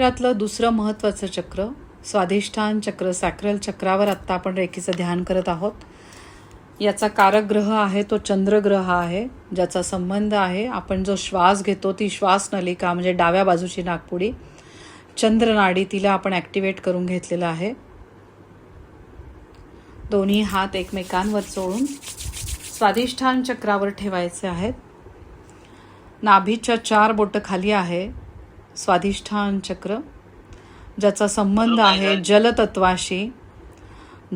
शरीरातलं दुसरं महत्त्वाचं चक्र स्वाधिष्ठान चक्र, सॅक्रल चक्रावर आत्ता आपण रेकीचं ध्यान करत आहोत. याचा कारक ग्रह आहे तो चंद्रग्रह आहे, ज्याचा संबंध आहे आपण जो श्वास घेतो ती श्वासनलिका म्हणजे डाव्या बाजूची नाकपुडी चंद्रनाडी, तिला आपण ॲक्टिवेट करून घेतलेलं आहे. दोन्ही हात एकमेकांवर चोळून स्वाधिष्ठान चक्रावर ठेवायचे आहेत. नाभीच्या 4 बोटं खाली आहे स्वाधिष्ठान चक्र, ज्याचा संबंध आहे जलतत्वाशी.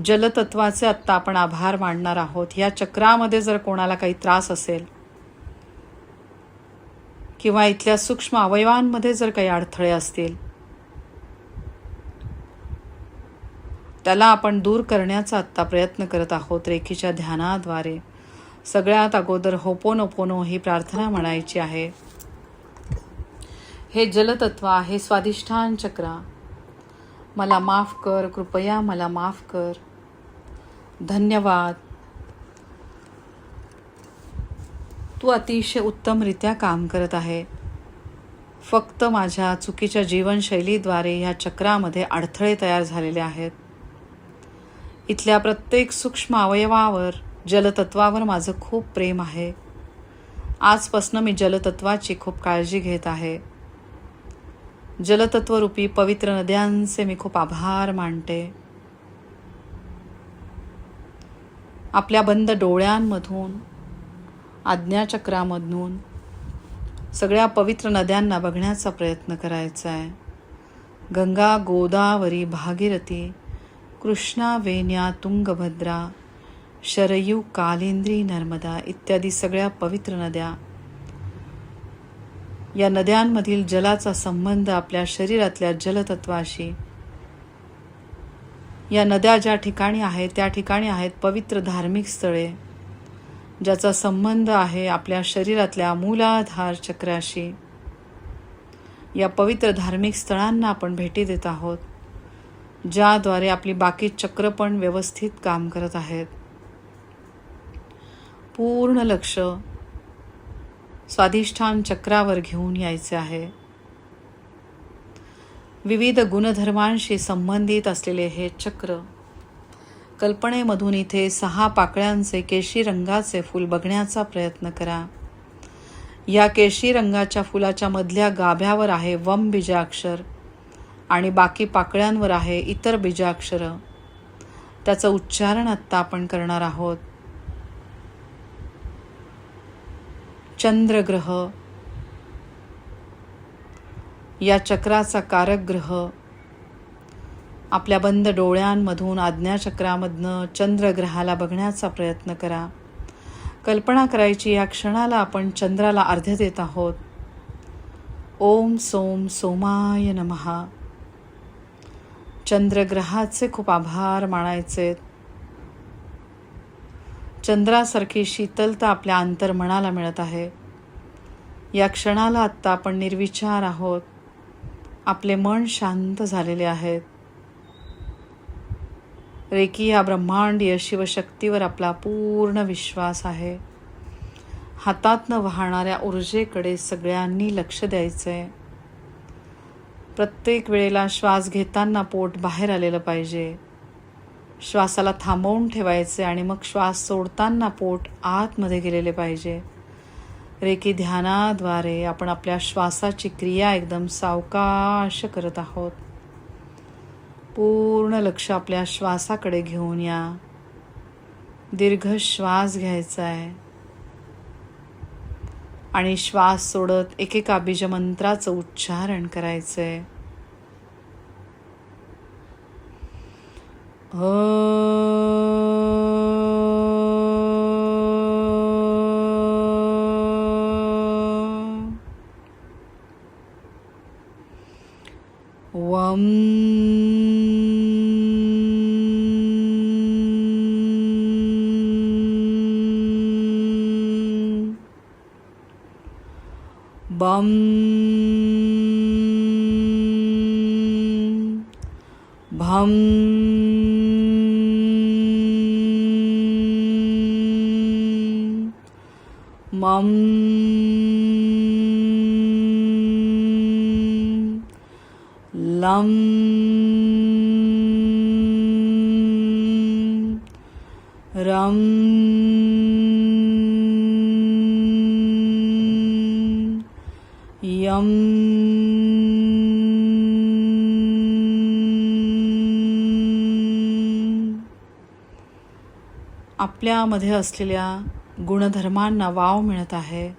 जलतत्वाचे आत्ता आपण आभार मानणार आहोत. या चक्रामध्ये जर कोणाला काही त्रास असेल किंवा इथल्या सूक्ष्म अवयवांमध्ये जर काही अडथळे असतील, त्याला आपण दूर करण्याचा आत्ता प्रयत्न करत आहोत रेकीच्या ध्यानाद्वारे. सगळ्यात अगोदर होपोनोपोनो ही प्रार्थना म्हणायची आहे. हे जलतत्व आहे स्वाधिष्ठान चक्रा, मला माफ कर, कृपया मला माफ कर, धन्यवाद, तू अतिशय उत्तमरित्या काम करत आहे. फक्त माझ्या चुकीच्या जीवनशैलीद्वारे ह्या चक्रामध्ये अडथळे तयार झालेले आहेत. इथल्या प्रत्येक सूक्ष्म अवयवावर जलतत्वावर माझं खूप प्रेम आहे. आजपासून मी जलतत्वाची खूप काळजी घेत आहे. जलतत्वरूपी पवित्र नद्यांचे मी खूप आभार मानते. आपल्या बंद डोळ्यांमधून, आज्ञाचक्रामधून सगळ्या पवित्र नद्यांना बघण्याचा प्रयत्न करायचा आहे. गंगा, गोदावरी, भागीरथी, कृष्णा, वेण्या, तुंगभद्रा, शरयू, कालिंदी, नर्मदा इत्यादी सगळ्या पवित्र नद्या. या नद्यांमधील जलाचा संबंध आपल्या शरीरातल्या जलतत्वाशी. या नद्या ज्या ठिकाणी आहेत त्या ठिकाणी आहेत पवित्र धार्मिक स्थळे, ज्याचा संबंध आहे आपल्या शरीरातल्या मूलाधार चक्राशी. या पवित्र धार्मिक स्थळांना आपण भेटी देत आहोत, ज्याद्वारे आपली बाकी चक्र पण व्यवस्थित काम करत आहेत. पूर्ण लक्ष स्वाधिष्ठान चक्रावर घेऊन यायचे आहे. विविध गुणधर्मांशी संबंधित असलेले हे चक्र, कल्पनेमधून इथे 6 पाकळ्यांचे केशरी रंगाचे फूल बघण्याचा प्रयत्न करा. या केशरी रंगाच्या फुलाच्या मधल्या गाभ्यावर आहे वम बीजाक्षर आणि बाकी पाकळ्यांवर आहे इतर बीजाक्षर. त्याचं उच्चारण आत्ता आपण करणार आहोत. चंद्रग्रह, या चक्राचा कारक ग्रह. आपल्या बंद डोळ्यांमधून आज्ञाचक्रामधनं चंद्रग्रहाला बघण्याचा प्रयत्न करा. कल्पना करायची या क्षणाला आपण चंद्राला अर्घ्य देत आहोत. ओम सोम सोमाय नमः. चंद्रग्रहाचे खूप आभार मानायचे. चंद्रासारखी शीतलता आपल्या अंतर्मनाला मिळत आहे. या क्षणाला आत्ता आपण निर्विचार आहोत. आपले मन शांत झालेले आहेत. रेकी या ब्रह्मांडीय शिवशक्तीवर आपला पूर्ण विश्वास आहे. हातातनं वाहणाऱ्या ऊर्जेकडे सगळ्यांनी लक्ष द्यायचंय. प्रत्येक वेळेला श्वास घेताना पोट बाहेर आलेलं पाहिजे. श्वासाला थांबवून ठेवायचे आणि मग श्वास सोडताना पोट आतमध्ये गेलेले पाहिजे. रेकी ध्यानाद्वारे आपण आपल्या श्वासाची क्रिया एकदम सावकाश करत आहोत. पूर्ण लक्ष आपल्या श्वासाकडे घेऊन या. दीर्घ श्वास घ्यायचा आहे आणि श्वास सोडत एकेका बीजमंत्राचं उच्चारण करायचंय. वम बम भम मम लं रं यं आपल्यामध्ये असलेल्या गुणधर्मांना वाव मिळत आहे.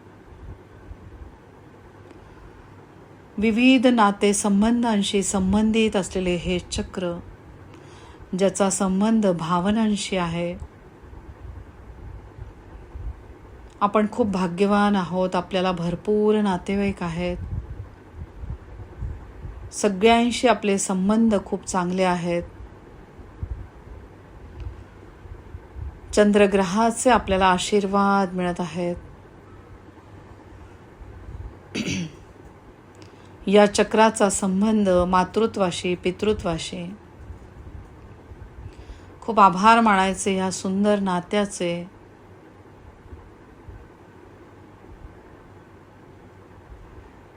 विविध नाते संबंधांशी संबंधित असलेले हे चक्र, ज्याचा संबंध भावनांशी आहे. आपण खूप भाग्यवान आहोत. आपल्याला भरपूर नातेवाईक आहेत. सगळ्यांशी आपले संबंध खूप चांगले आहेत. चंद्रग्रहाचे आपल्याला आशीर्वाद मिळत आहेत. या चक्राचा संबंध मातृत्वाशी, पितृत्वाशी. खूप आभार मानायचे या सुंदर नात्याचे.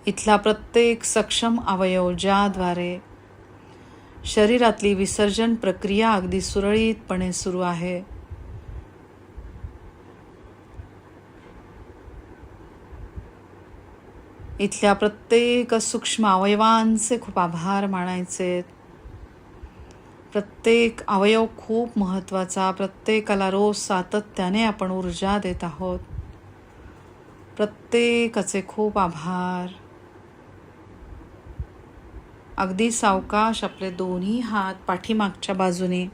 इथला प्रत्येक सक्षम अवयव ज्याद्वारे शरीरातली विसर्जन प्रक्रिया अगदी सुरळीतपणे सुरू आहे, इथल्या प्रत्येक सूक्ष्म अवयवांचे खूप आभार मानायचे. प्रत्येक अवयव खूप महत्त्वाचा. प्रत्येकाला रोज सातत्याने आपण ऊर्जा देत आहोत. प्रत्येकाचे खूप आभार. अगदी सावकाश आपले दोन्ही हात पाठीमागच्या बाजूने,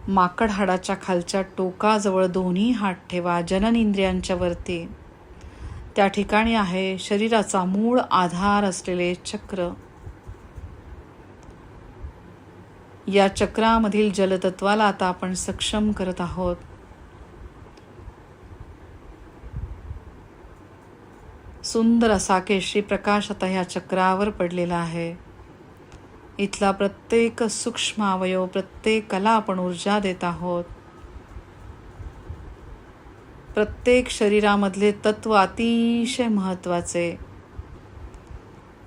माकड हाडाच्या खालच्या टोकाजवळ दोन्ही हात ठेवा. जननेंद्रियांच्या वरती, त्या ठिकाणी आहे शरीराचा मूळ आधार असलेले चक्र. या चक्रामधील जलतत्वाला आता आपण सक्षम करत आहोत. सुंदर असा केशरी प्रकाश आता ह्या चक्रावर पडलेला आहे. इथला प्रत्येक सूक्ष्म अवयव, प्रत्येकाला आपण ऊर्जा देत आहोत. प्रत्येक शरीरामधले तत्व अतिशय महत्त्वाचे.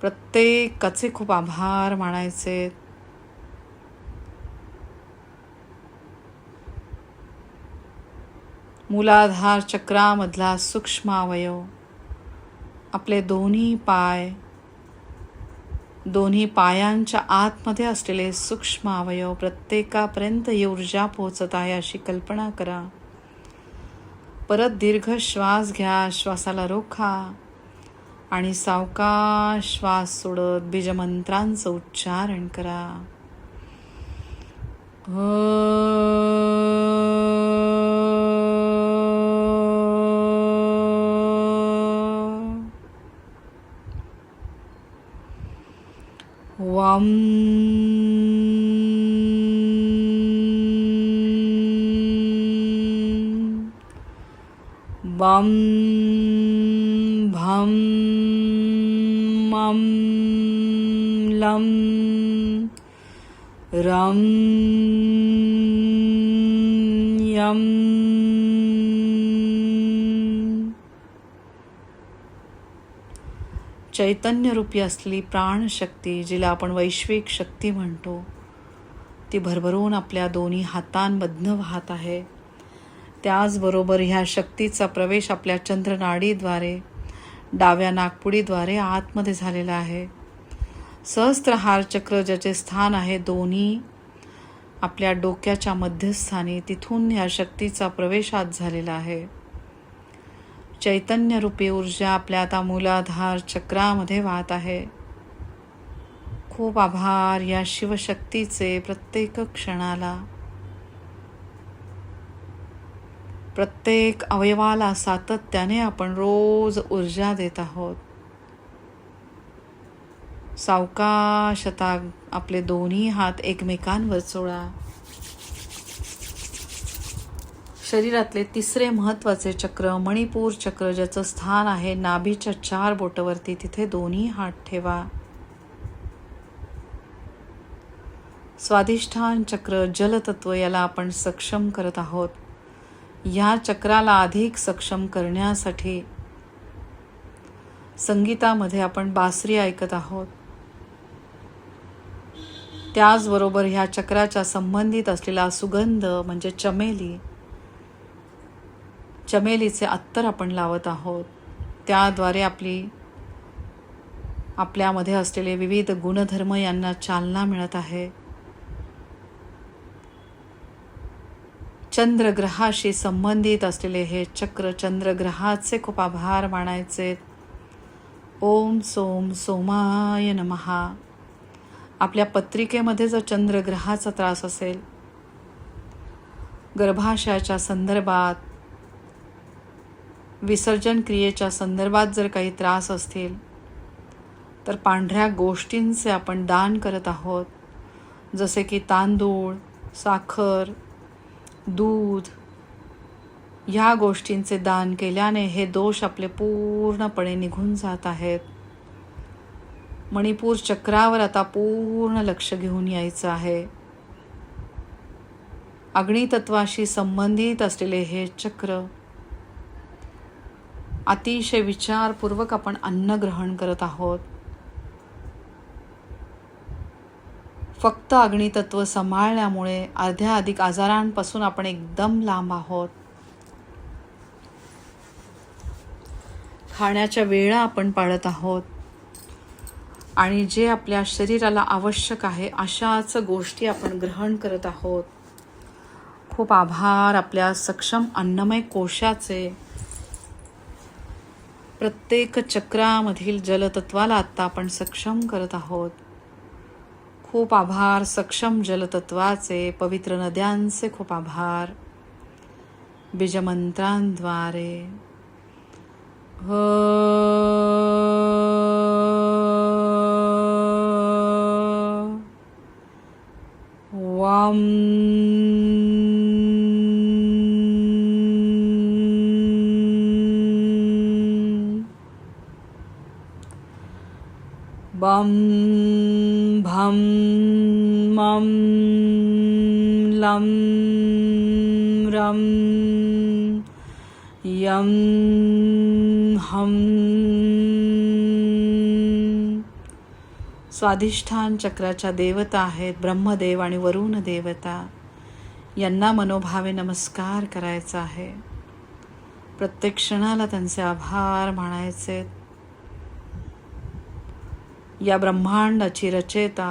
प्रत्येकाचे खूप आभार मानायचे. मूलाधार चक्रामधला सूक्ष्म अवयव, आपले दोन्ही पाय, दोन्ही पायांच्या आतमध्ये असलेले सूक्ष्म अवयव, प्रत्येकापर्यंत ही ऊर्जा पोहोचत आहे अशी कल्पना करा. परत दीर्घ श्वास घ्या. श्वासाला रोखा आणि सावकाश श्वास सोडत बीजमंत्रांचं उच्चारण करा. वम बम भम मम लं रं यं चैतन्यरूपी असलेली प्राणशक्ती, जिला आपण वैश्विक शक्ती म्हणतो, ती भरभरून आपल्या दोन्ही हातांमधनं वाहत आहे. त्याचबरोबर ह्या शक्तीचा प्रवेश आपल्या चंद्रनाडीद्वारे, डाव्या नाकपुडीद्वारे आतमध्ये झालेला आहे. सहस्त्रहार चक्र, ज्याचे स्थान आहे दोन्ही आपल्या डोक्याच्या मध्यस्थानी, तिथून ह्या शक्तीचा प्रवेश आत झालेला आहे. चैतन्यरूपी ऊर्जा आपल्या आता मूलाधार चक्रामध्ये वाहत आहे. खूप आभार या शिवशक्तीचे. प्रत्येक क्षणाला, प्रत्येक अवयवाला सातत्याने आपण रोज ऊर्जा देत आहोत. सावकाश आता आपले दोन्ही हात एकमेकांवर चोळा. शरीरातले तिसरे महत्त्वाचे चक्र, मणिपूर चक्र, ज्याचं स्थान आहे नाभीच्या 4 बोटावरती, तिथे दोन्ही हात ठेवा. स्वाधिष्ठान चक्र, जलतत्व, याला आपण सक्षम करत आहोत. या चक्राला अधिक सक्षम करण्यासाठी संगीतामध्ये आपण बासरी ऐकत आहोत. त्याचबरोबर ह्या चक्राच्या संबंधित असलेला सुगंध म्हणजे चमेलीचे अत्तर आपण लावत आहोत. त्याद्वारे आपल्यामध्ये असलेले विविध गुणधर्म यांना चालना मिळत आहे. चंद्रग्रहाशी संबंधित असलेले हे चक्र, चंद्रग्रहाचे खूप आभार मानायचे. ओम सोम सोमाय नमः. आपल्या पत्रिकेमध्ये जर चंद्रग्रहाचा त्रास असेल, गर्भाशयाच्या संदर्भात, विसर्जन क्रियेच्या संदर्भात जर काही त्रास असतील, तर पांढऱ्या गोष्टींचे आपण दान करत आहोत. जसे की तांदूळ, साखर, दूध, ह्या गोष्टींचे दान केल्याने हे दोष आपले पूर्णपणे निघून जात आहेत. मणिपूर चक्रावर आता पूर्ण लक्ष घेऊन यायचं आहे. अग्नितत्वाशी संबंधित असलेले हे चक्र, अतिशय विचारपूर्वक आपण अन्न ग्रहण करत आहोत. फक्त अग्नितत्व सांभाळल्यामुळे अर्ध्याधिक आजारांपासून आपण एकदम लांब आहोत. खाण्याच्या वेळा आपण पाळत आहोत आणि जे आपल्या शरीराला आवश्यक आहे अशाच गोष्टी आपण ग्रहण करत आहोत. खूप आभार आपल्या सक्षम अन्नमय कोशाचे. प्रत्येक चक्रामधील जलतत्वाला आत्ता आपण सक्षम करत आहोत. खूप आभार सक्षम जलतत्वाचे. पवित्र नद्यांचे खूप आभार. बीजमंत्रांद्वारे वाम बम भम मम लं रं यं हम. स्वाधिष्ठान चक्राच्या देवता आहेत ब्रह्मदेव आणि वरुण देवता. यांना मनोभावे नमस्कार करायचा आहे. प्रत्येक क्षणाला त्यांचे आभार मानायचे. या ब्रह्मांडाची रचयिता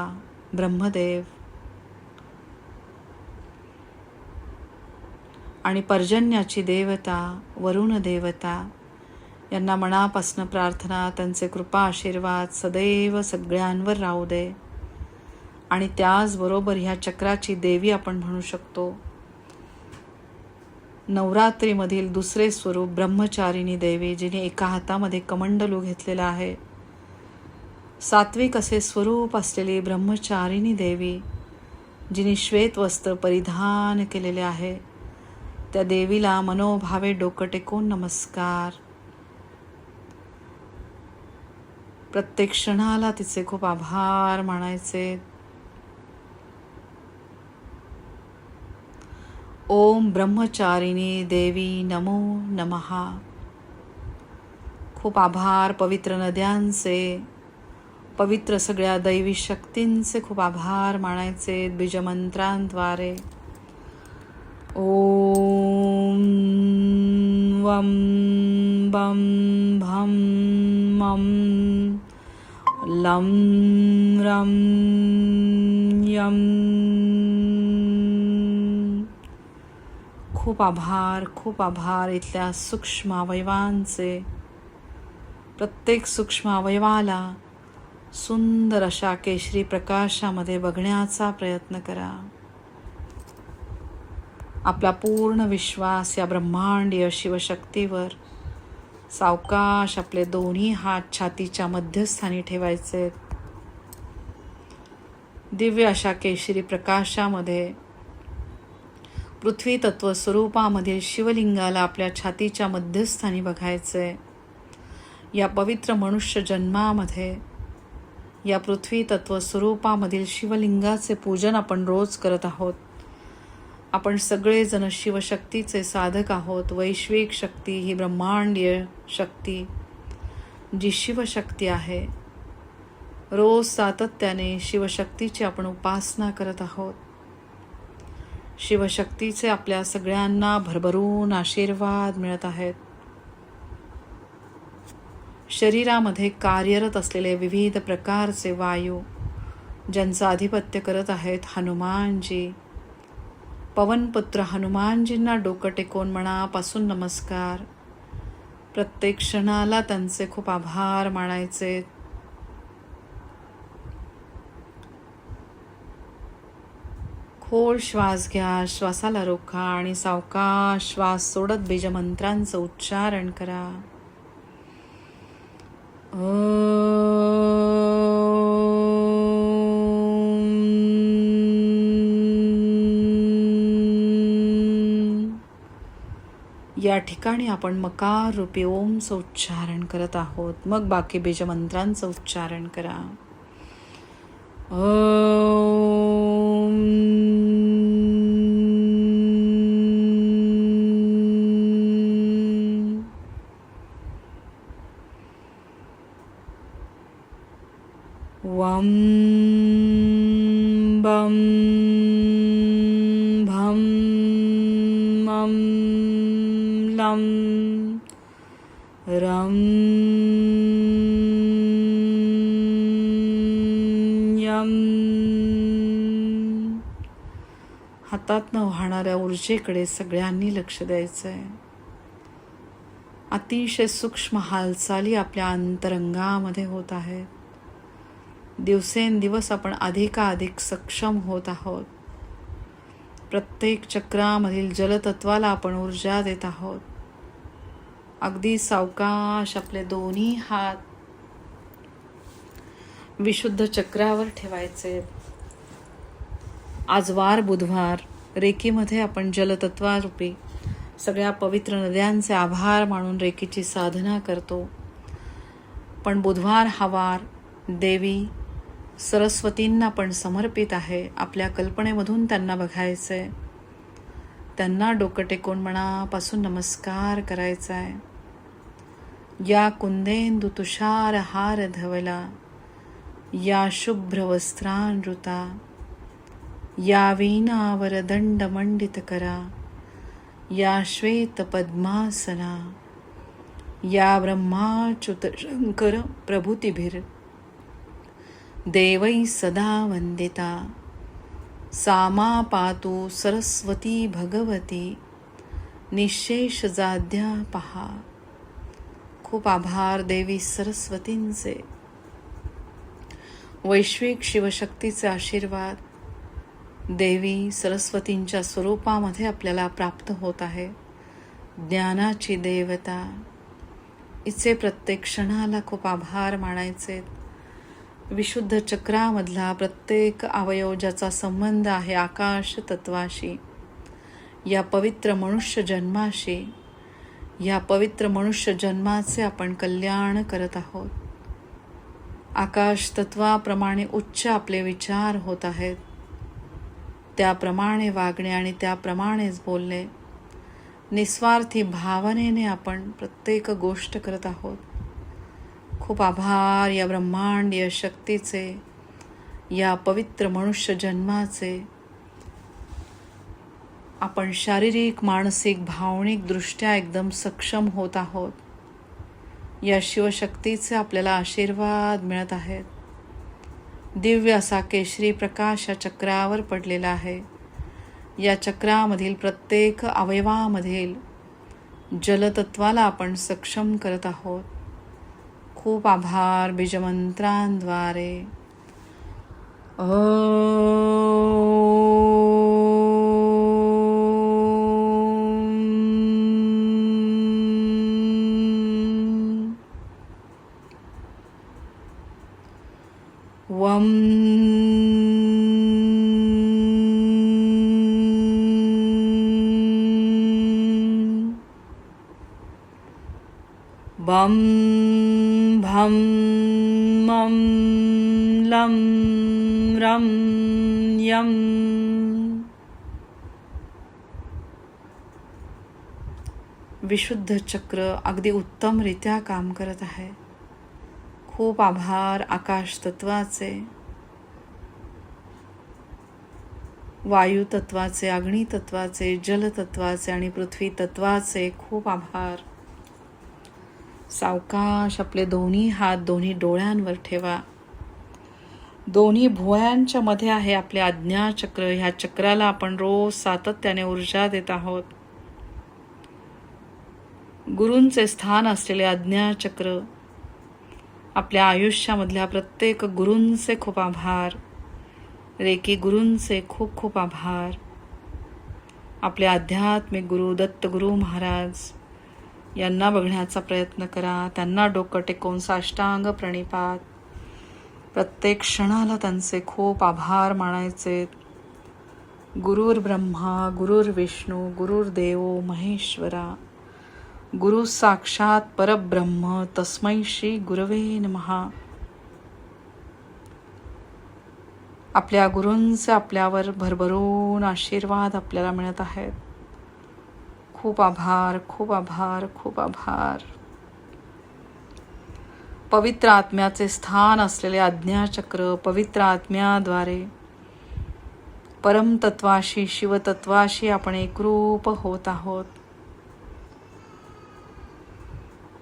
ब्रह्मदेव आणि पर्जन्याची देवता वरुण देवता यांना मनापासून प्रार्थना. त्यांचे कृपा आशीर्वाद सदैव सगळ्यांवर राहू दे. आणि त्याचबरोबर ह्या चक्राची देवी आपण म्हणू शकतो. नवरात्रीमधील दुसरे स्वरूप ब्रह्मचारिणी देवी, जिने एका हातामध्ये कमंडलू घेतलेला आहे. सात्विक असे स्वरूप असलेली ब्रह्मचारिणी देवी, जिने श्वेत वस्त्र परिधान केलेले आहे, त्या देवीला मनोभावे डोकं टेकून नमस्कार. प्रत्येक क्षणाला तिचे खूप आभार मानायचे. ओम ब्रह्मचारिणी देवी नमो नमः. खूप आभार पवित्र नद्यांचे, पवित्र सगळ्या दैवी शक्तींचे खूप आभार मानायचे बीजमंत्रांद्वारे. ओम वम बम भम मम लं रं यं. खूप आभार इथल्या सूक्ष्म अवयवांचे. प्रत्येक सूक्ष्म अवयवाला सुंदर अशा केशरी प्रकाशामध्ये बघण्याचा प्रयत्न करा. आपला पूर्ण विश्वास या ब्रह्मांडीय शिवशक्तीवर. सावकाश आपले दोन्ही हात छातीच्या मध्यस्थानी ठेवायचे. दिव्य अशा केशरी प्रकाशामध्ये पृथ्वी तत्व स्वरूपामधील शिवलिंगाला आपल्या छातीच्या मध्यस्थानी बघायचे. या पवित्र मनुष्य जन्मामध्ये या पृथ्वी तत्व स्वरूपामधील शिवलिंगाचे पूजन आपण रोज करत आहोत. आपण सगळेजण शिवशक्तीचे साधक आहोत. वैश्विक शक्ती ही ब्रह्मांडीय शक्ती जी शिवशक्ती आहे, रोज सातत्याने शिवशक्तीची आपण उपासना करत आहोत. शिवशक्तीचे आपल्या सगळ्यांना भरभरून आशीर्वाद मिळत आहेत. शरीरामध्ये कार्यरत असलेले विविध प्रकारचे वायू ज्यांचं आधिपत्य करत आहेत हनुमानजी, पवनपुत्र हनुमानजींना डोकं टेकवून मनापासून नमस्कार. प्रत्येक क्षणाला त्यांचे खूप आभार मानायचे. खोल श्वास घ्या, श्वासाला रोखा आणि सावकाश श्वास सोडत बीजमंत्रांचं उच्चारण करा. या ठिकाणी आपण मकार रूपी ओमचं उच्चारण करत आहोत. मग बाकी बीजमंत्रांचं उच्चारण करा. वं बं भं मं लं रं यं. हातातनं वाहणाऱ्या ऊर्जेकडे सगळ्यांनी लक्ष द्यायचं आहे. अतिशय सूक्ष्म हालचाली आपल्या अंतरंगामध्ये होत आहेत. दिवसेंदिवस आपण अधिकाधिक सक्षम होत आहोत. प्रत्येक चक्रामधील जलतत्वाला आपण ऊर्जा देत आहोत. अगदी सावकाश आपले दोन्ही हात विशुद्ध चक्रावर ठेवायचे. आज वार बुधवार, रेकीमध्ये आपण जलतत्वारूपी सगळ्या पवित्र नद्यांचे आभार मानून रेकीची साधना करतो. पण बुधवार हा वार देवी सरस्वतींना पण समर्पित आहे. आपल्या कल्पनेमधून त्यांना बघायचंय. त्यांना डोकं टेकून मनापासून नमस्कार करायचा आहे. या कुंदेंदु तुषार हार धवला, या शुभ्र वस्त्रानृता, या वीणावर दंड मंडित करा, या श्वेत पद्मासना, या ब्रह्माच्युत शंकर प्रभूतिभिर देवै सदा वंदिता, सामा पातु सरस्वती भगवती निशेष जाद्या पहा. खूप आभार देवी सरस्वतींचे. वैश्विक शिवशक्तीचे आशीर्वाद देवी सरस्वतींच्या स्वरूपामध्ये आपल्याला प्राप्त होत आहे. ज्ञानाची देवता, हिचे प्रत्येक क्षणाला खूप आभार मानायचे. विशुद्ध चक्रामधला प्रत्येक अवयव ज्याचा संबंध आहे आकाश तत्वाशी, या पवित्र मनुष्य जन्माशी, या पवित्र मनुष्य जन्माचे आपण कल्याण करत आहोत. आकाश तत्वाप्रमाणे उच्च आपले विचार होत आहेत. त्याप्रमाणे वागणे आणि त्याप्रमाणेच बोलणे, निस्वार्थी भावनेने आपण प्रत्येक गोष्ट करत आहोत. खूप आभार या ब्रह्मांडीय शक्तीचे, या पवित्र मनुष्य जन्माचे. आपण शारीरिक, मानसिक, भावनिक दृष्ट्या एकदम सक्षम होत आहोत. या शिवशक्तीचे आपल्याला आशीर्वाद मिळत आहेत. दिव्य असा केशरी प्रकाश या चक्रावर पडलेला आहे. या चक्रामधील प्रत्येक अवयवामधील जलतत्वाला आपण सक्षम करत आहोत. खूप आभार बीजमंत्रांद्वारे. वं बं भं मं लं रं यं. विशुद्ध चक्र अगदी उत्तमरित्या काम करत आहे. खूप आभार आकाश तत्वाचे, वायू तत्वाचे, अग्नी तत्वाचे, जल तत्वाचे आणि पृथ्वी तत्वाचे खूप आभार. सावकाश आपले दोन्ही हात दोन्ही डोळ्यांवर ठेवा. दोन्ही भुवयांच्या मध्ये आहे आपले आज्ञाचक्र. ह्या चक्राला आपण रोज सातत्याने ऊर्जा देत आहोत. गुरूंचे स्थान असलेले आज्ञाचक्र, आपल्या आयुष्यामधल्या प्रत्येक गुरूंचे खूप आभार. रेकी गुरूंचे खूप खूप आभार. आपले आध्यात्मिक गुरु दत्तगुरु महाराज यांना बघण्याचा प्रयत्न करा. त्यांना डोकं टेकवून साष्टांग प्रणिपात. प्रत्येक क्षणाला त्यांचे खूप आभार मानायचे. गुरुर् ब्रह्मा गुरुर् विष्णू गुरुर्देवो महेश्वरा, गुरु साक्षात परब्रह्म तस्मै श्री गुरवे नमः. आपल्या गुरूंचे आपल्यावर भरभरून आशीर्वाद आपल्याला मिळत आहेत. खूप आभार, खूप आभार, खूप आभार. पवित्र आत्म्याचे स्थान असलेले आज्ञाचक्र, पवित्र आत्म्याद्वारे परमतत्वाशी शिवतत्वाशी आपण एकरूप होत आहोत.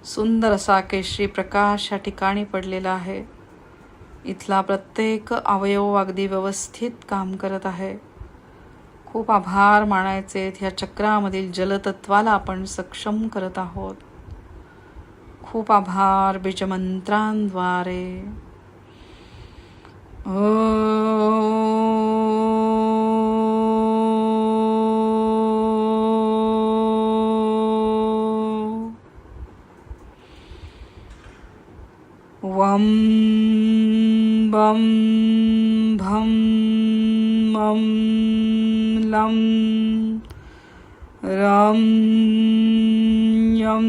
सुंदर असा केशरी प्रकाश या ठिकाणी पडलेला आहे. इथला प्रत्येक अवयव अगदी व्यवस्थित काम करत आहे. खूप आभार मानायचे. ह्या चक्रामधील जलतत्वाला आपण सक्षम करत आहोत. खूप आभार. बीजमंत्रांद्वारे वम बम भम मम लम रम यम.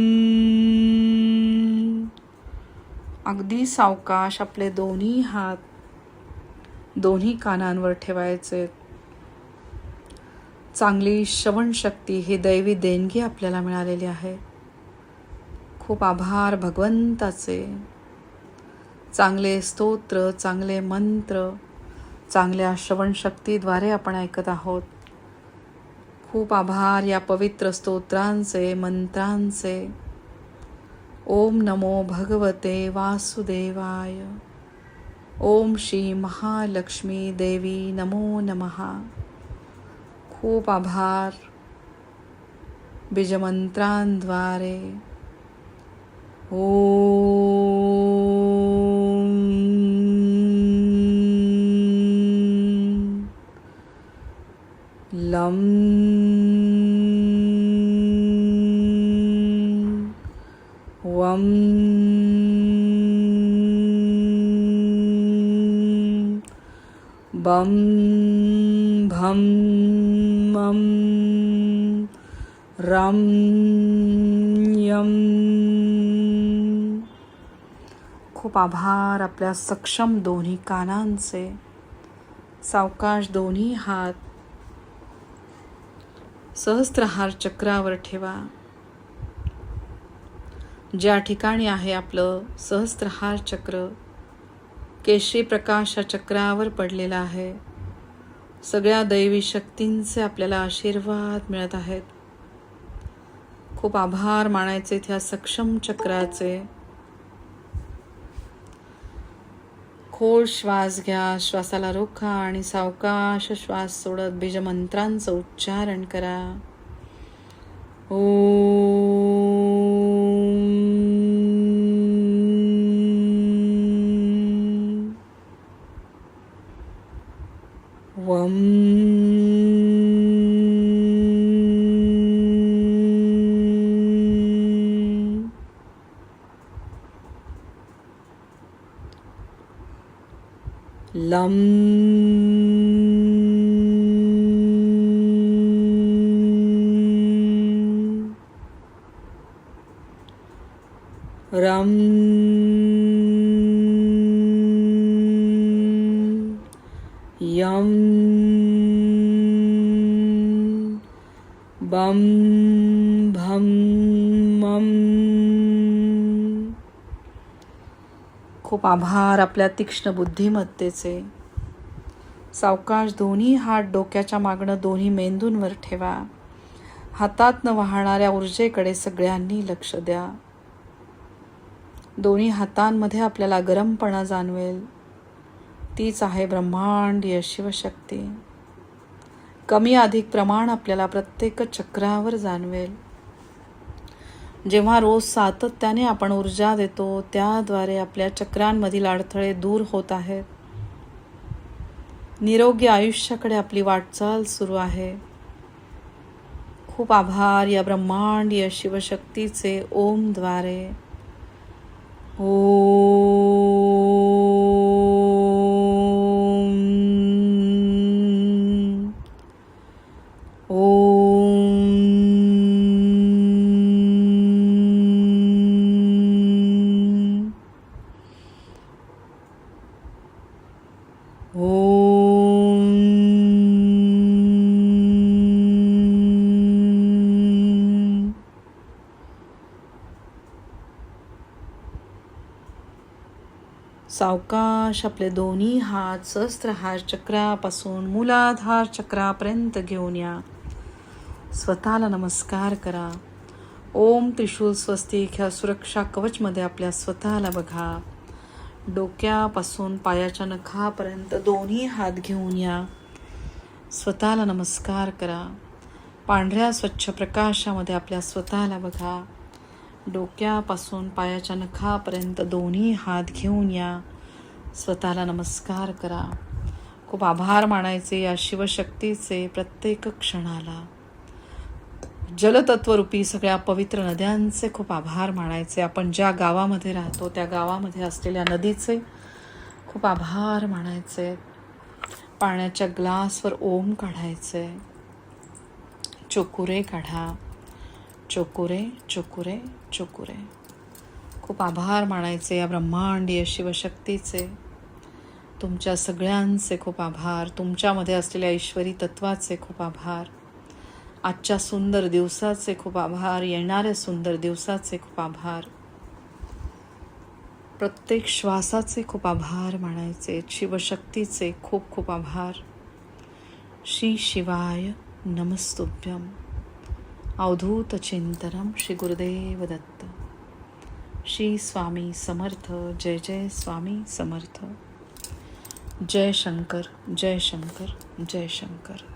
अगदी सावकाश आपले दोन्ही हात दोन्ही कानांवर ठेवायचे. चांगली श्रवणशक्ती ही दैवी देणगी आपल्याला मिळालेली आहे. खूप आभार भगवंताचे. चांगले स्तोत्र, चांगले मंत्र, चांगल्या श्रवणशक्तीद्वारे आपण ऐकत आहोत. खूप आभार या पवित्र स्तोत्रांचे, मंत्रांचे. ओम नमो भगवते वासुदेवाय. ओम श्री महालक्ष्मी देवी नमो नमः. खूप आभार. बीजमंत्रांद्वारे लम वम बम भम मम रम यम. खूप आभार आपल्या सक्षम दोन्ही कानांचे. सावकाश दोन्ही हात सहस्त्रहार चक्रावर ठेवा. ज्या ठिकाणी आहे आपलं सहस्त्रहार चक्र, केशरी प्रकाश या चक्रावर पडलेला आहे. सगळ्या दैवी शक्तींचे आपल्याला आशीर्वाद मिळत आहेत. खूप आभार मानायचे त्या सक्षम चक्राचे. खोल श्वास घ्या, श्वासाला रोखा आणि सावकाश श्वास सोडत बीजमंत्रांचं उच्चारण करा. वम लम रम यम बम भम मम. खूप आभार आपल्या तीक्ष्ण बुद्धिमत्तेचे. सावकाश दोन्ही हात डोक्याच्या मागणं दोन्ही मेंदूंवर ठेवा. हातातनं वाहणाऱ्या ऊर्जेकडे सगळ्यांनी लक्ष द्या. दोन्ही हातांमध्ये आपल्याला गरमपणा जाणवेल. तीच आहे ब्रह्मांडीय शिवशक्ती. कमी अधिक प्रमाण आपल्याला प्रत्येक चक्रावर जाणवेल. जेव्हा रोज सातत्याने आपण ऊर्जा देतो त्याद्वारे आपल्या चक्रांमधील अडथळे दूर होत आहेत. निरोगी आयुष्याकडे आपली वाटचाल सुरू आहे. खूप आभार या ब्रह्मांडीय शिवशक्तीचे. ओमद्वारे. सावकाश आपले दोन्ही हात सहस्त्रहार चक्रापासून मूलाधार चक्रापर्यंत घेऊन या. स्वतःला नमस्कार करा. ओम त्रिशूल स्वस्तिक ह्या सुरक्षा कवचमध्ये आपल्या स्वतःला बघा. डोक्यापासून पायाच्या नखापर्यंत दोन्ही हात घेऊन या. स्वतःला नमस्कार करा. पांढऱ्या स्वच्छ प्रकाशामध्ये आपल्या स्वतःला बघा. डोक्यापासून पायाच्या नखापर्यंत दोन्ही हात घेऊन या. स्वतःला नमस्कार करा. खूप आभार मानायचे या शिवशक्तीचे. प्रत्येक क्षणाला जलतत्वरूपी सगळ्या पवित्र नद्यांचे खूप आभार मानायचे. आपण ज्या गावामध्ये राहतो त्या गावामध्ये असलेल्या नदीचे खूप आभार मानायचे. पाण्याच्या ग्लासवर ओम काढायचे. चोकुरे काढा. चोकुरे चोकुरे चोकुरे. खूप आभार मानायचे या ब्रह्मांडीय शिवशक्तीचे. तुमच्या सगळ्यांचे खूप आभार. तुमच्यामध्ये असलेल्या ईश्वरी तत्वाचे खूप आभार. आजच्या सुंदर दिवसाचे खूप आभार. येणाऱ्या सुंदर दिवसाचे खूप आभार. प्रत्येक श्वासाचे खूप आभार मानायचे. शिवशक्तीचे खूप खूप आभार. श्री शिवाय नमस्तुभ्यम. अवधूत चिंतनम. श्री गुरुदेव दत्त. श्री स्वामी समर्थ. जय जय स्वामी समर्थ. जय शंकर. जय शंकर. जय शंकर.